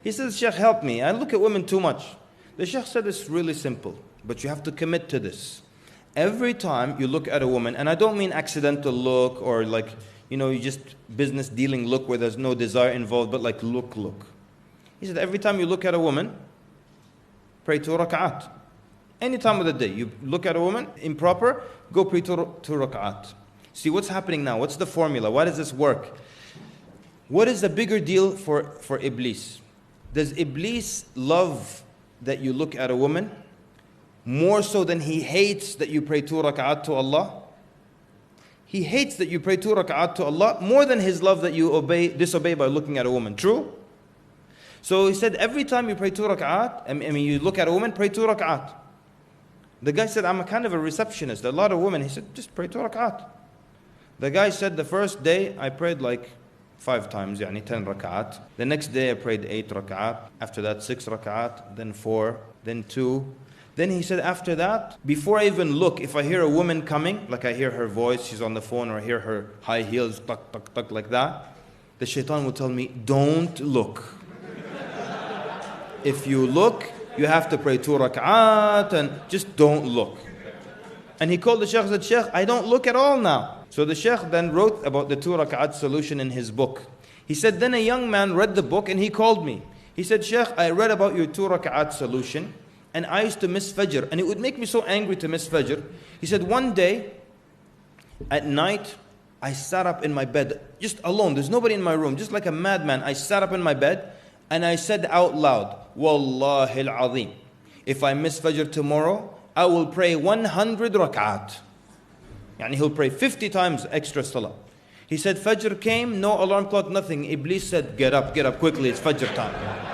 He says, Sheikh, help me. I look at women too much. The Sheikh said it's really simple, but you have to commit to this. Every time you look at a woman, and I don't mean accidental look or like, you just business dealing look where there's no desire involved, but like look. He said, every time you look at a woman, pray 2 rak'at. Any time of the day, you look at a woman, improper, go pray 2 rak'at. See what's happening now. What's the formula? Why does this work? What is the bigger deal for Iblis? Does Iblis love that you look at a woman more so than he hates that you pray 2 rak'at to Allah? He hates that you pray 2 rak'at to Allah more than his love that you disobey by looking at a woman. True? So he said, every time you pray 2 rak'at, you look at a woman, pray 2 rak'at. The guy said, I'm a kind of a receptionist. A lot of women. He said, just pray 2 rak'at. The guy said, the first day I prayed like 5 times, 10 rak'at. The next day I prayed 8 rak'at. After that 6 rak'at, then 4, then 2. Then he said, after that, before I even look, if I hear a woman coming, like I hear her voice, she's on the phone, or I hear her high heels, tuck, tuck, tuck, like that, the shaitan will tell me, don't look. If you look, you have to pray 2 rak'at, and just don't look. And he called the Sheikh and said, Sheikh, I don't look at all now. So the Sheikh then wrote about the 2 rak'at solution in his book. He said, then a young man read the book and he called me. He said, Sheikh, I read about your 2 rak'at solution, and I used to miss Fajr, and it would make me so angry to miss Fajr. He said, one day, at night, I sat up in my bed, just alone, there's nobody in my room, just like a madman. I sat up in my bed, and I said out loud, Wallahi al-Azim, if I miss Fajr tomorrow, I will pray 100 rak'at. He'll pray 50 times extra salah. He said, Fajr came, no alarm clock, nothing. Iblis said, get up quickly, it's Fajr time.